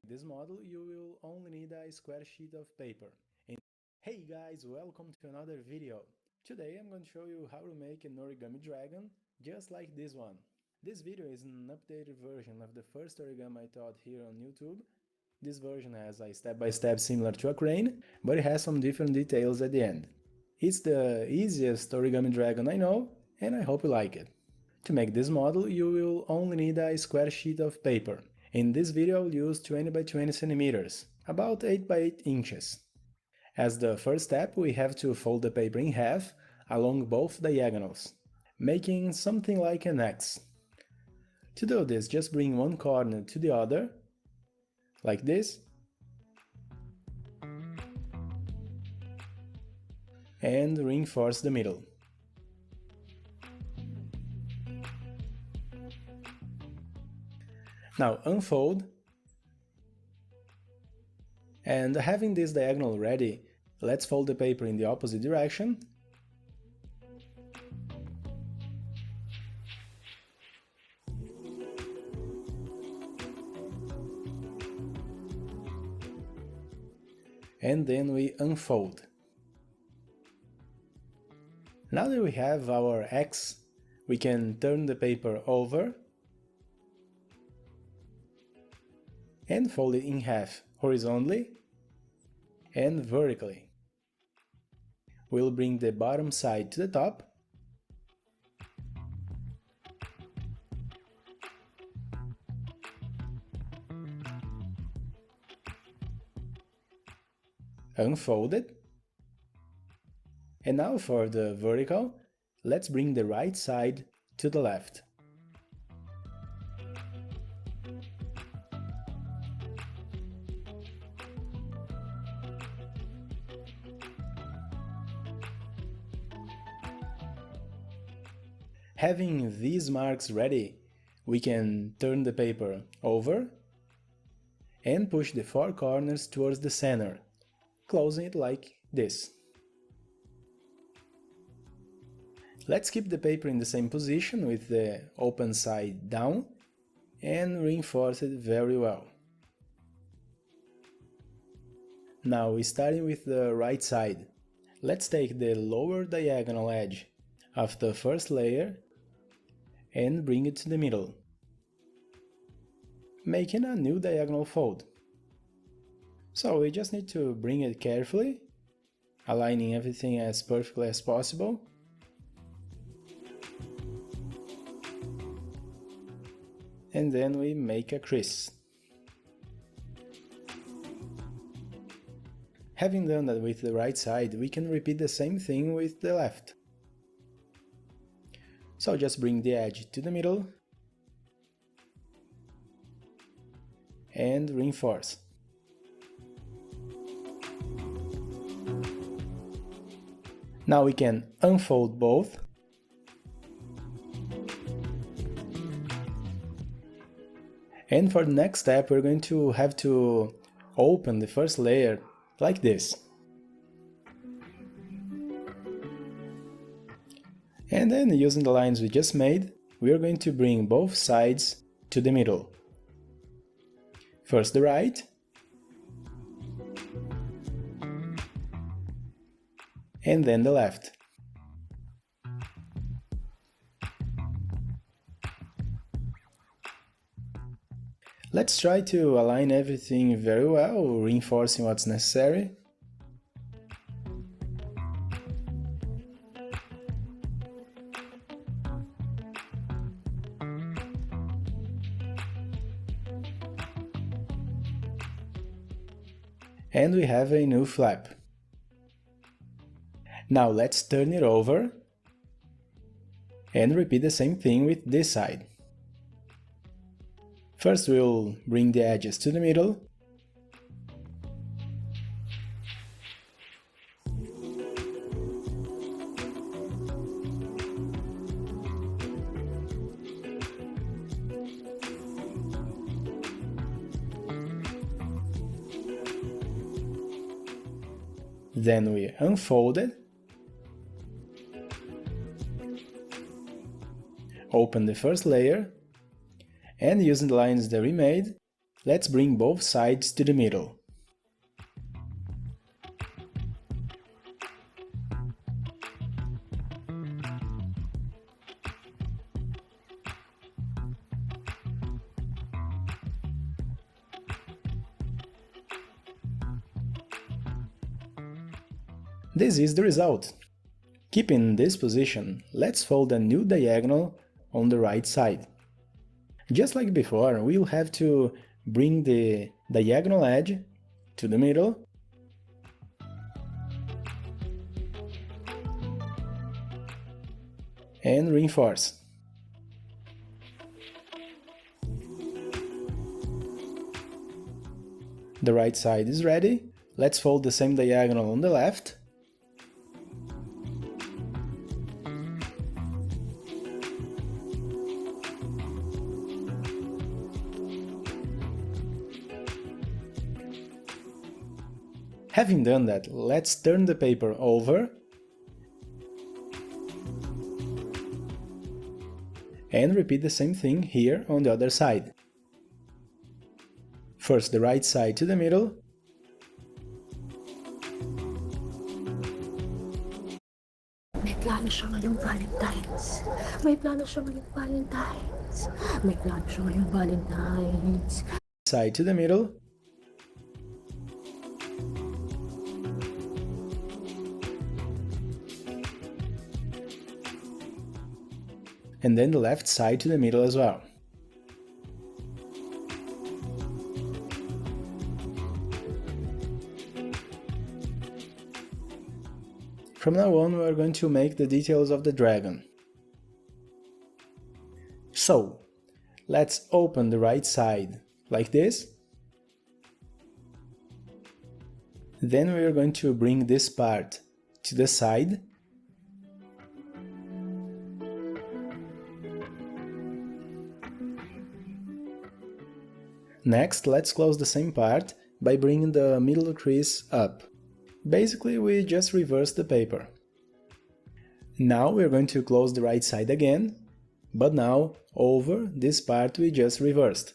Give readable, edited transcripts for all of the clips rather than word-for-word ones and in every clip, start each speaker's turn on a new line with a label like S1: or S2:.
S1: this model, you will only need a square sheet of paper. Hey guys, welcome to another video. Today I'm going to show you how to make an origami dragon just like this one. This video is an updated version of the first origami I taught here on YouTube. This version has a step-by-step similar to a crane, but it has some different details at the end. It's the easiest origami dragon I know, and I hope you like it. To make this model, you will only need a square sheet of paper. In this video I'll use 20 by 20 centimeters, about 8 by 8 inches. As the first step, we have to fold the paper in half along both diagonals, making something like an X. To do this, just bring one corner to the other, like this, and reinforce the middle. Now unfold, and having this diagonal ready, let's fold the paper in the opposite direction. And then we unfold. Now that we have our X, we can turn the paper over and fold it in half, horizontally and vertically. We'll bring the bottom side to the top, unfold it, and now for the vertical, let's bring the right side to the left. Having these marks ready, we can turn the paper over and push the four corners towards the center, closing it like this. Let's keep the paper in the same position with the open side down and reinforce it very well. Now, starting with the right side, let's take the lower diagonal edge of the first layer and bring it to the middle, making a new diagonal fold. So we just need to bring it carefully, aligning everything as perfectly as possible. And then we make a crease. Having done that with the right side, we can repeat the same thing with the left. So just bring the edge to the middle and reinforce. Now we can unfold both. And for the next step, we're going to have to open the first layer like this. And then, using the lines we just made, we are going to bring both sides to the middle. First the right, and then the left. Let's try to align everything very well, reinforcing what's necessary. And we have a new flap. Now let's turn it over and repeat the same thing with this side. First we'll bring the edges to the middle, then we unfold it, open the first layer, and using the lines that we made, let's bring both sides to the middle. This is the result. Keeping this position, let's fold a new diagonal on the right side. Just like before, we'll have to bring the diagonal edge to the middle and reinforce. The right side is ready. Let's fold the same diagonal on the left. Having done that, let's turn the paper over and repeat the same thing here on the other side. First the right side to the middle,
S2: may plano siya ngayong Valentine's. May plano siya ngayong Valentine's. May plano siya ngayong Valentine's.
S1: Side to the middle, and then the left side to the middle as well. From now on, we are going to make the details of the dragon. So, let's open the right side like this. Then we are going to bring this part to the side. Next, let's close the same part by bringing the middle crease up. Basically, we just reverse the paper. Now we're going to close the right side again, but now over this part we just reversed.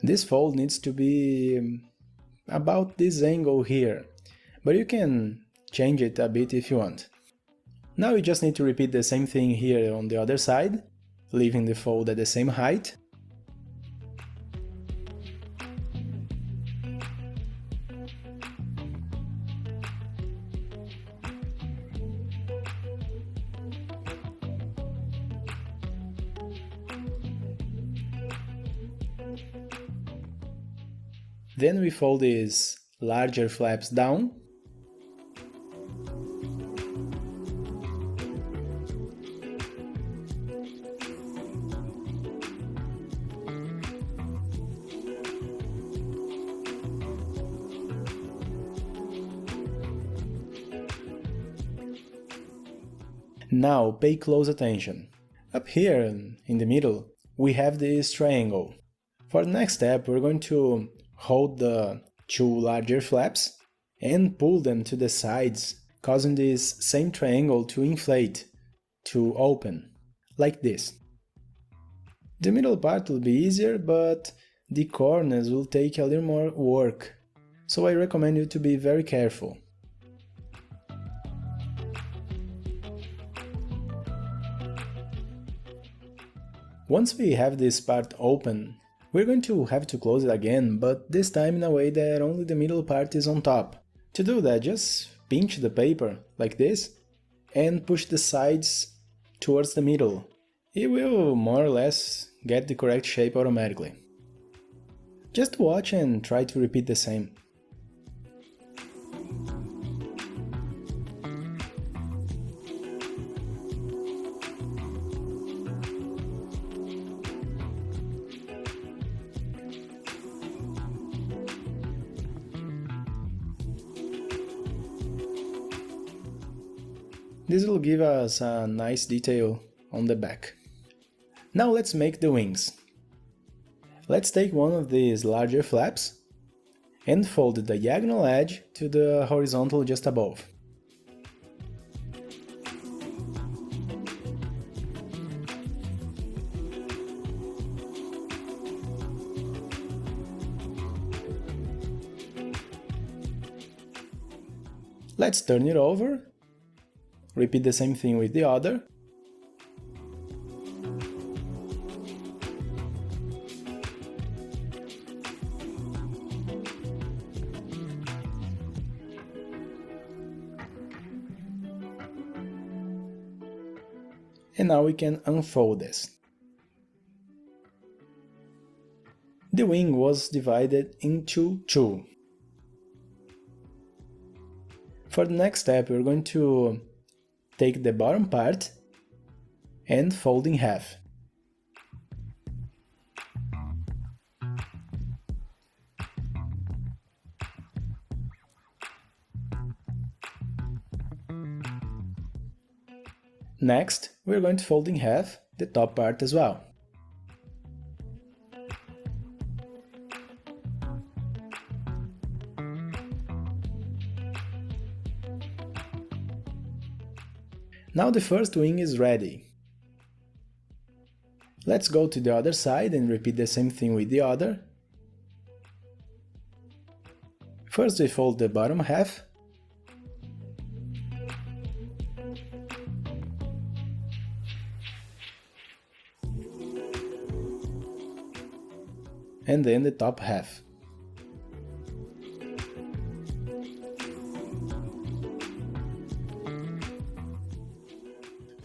S1: This fold needs to be about this angle here, but you can change it a bit if you want. Now we just need to repeat the same thing here on the other side, leaving the fold at the same height. Then we fold these larger flaps down. Now pay close attention. Up here in the middle we have this triangle. For the next step we're going to hold the two larger flaps and pull them to the sides, causing this same triangle to inflate, to open, like this. The middle part will be easier, but the corners will take a little more work, so I recommend you to be very careful. Once we have this part open, we're going to have to close it again, but this time in a way that only the middle part is on top. To do that, just pinch the paper, like this, and push the sides towards the middle. It will more or less get the correct shape automatically. Just watch and try to repeat the same. This will give us a nice detail on the back. Now let's make the wings. Let's take one of these larger flaps and fold the diagonal edge to the horizontal just above. Let's turn it over, repeat the same thing with the other. And now we can unfold this. The wing was divided into two. For the next step, we're going to take the bottom part and fold in half. Next, we're going to fold in half the top part as well. Now the first wing is ready. Let's go to the other side and repeat the same thing with the other. First we fold the bottom half. And then the top half.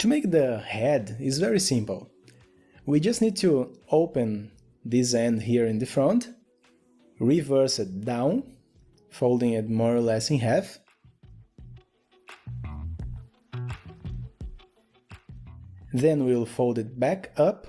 S1: To make the head is very simple. We just need to open this end here in the front, reverse it down, folding it more or less in half. Then we'll fold it back up.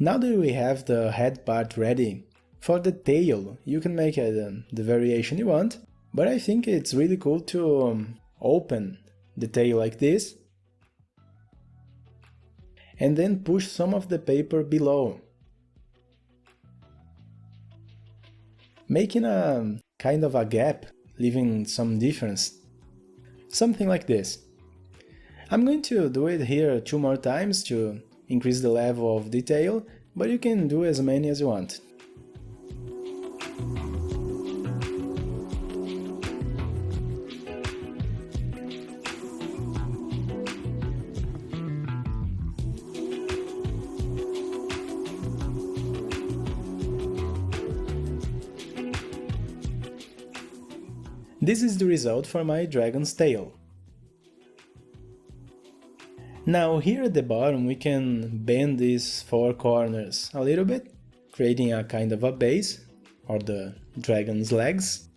S1: Now that we have the head part ready, for the tail you can make the variation you want, but I think it's really cool to open the tail like this and then push some of the paper below, making a kind of a gap, leaving some difference. Something like this. I'm going to do it here 2 more times to increase the level of detail, but you can do as many as you want. This is the result for my dragon's tail. Now here at the bottom we can bend these 4 corners a little bit, creating a kind of a base, or the dragon's legs.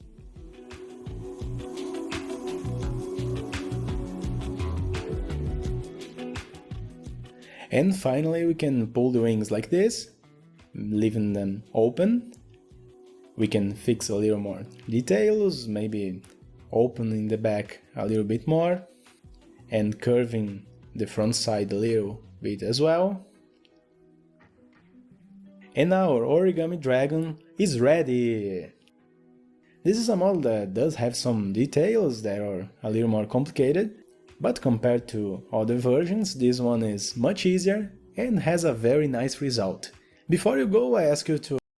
S1: And finally we can pull the wings like this, leaving them open. We can fix a little more details, maybe opening the back a little bit more, and curving the front side a little bit as well. And our origami dragon is ready! This is a model that does have some details that are a little more complicated, but compared to other versions, this one is much easier and has a very nice result. Before you go, I ask you to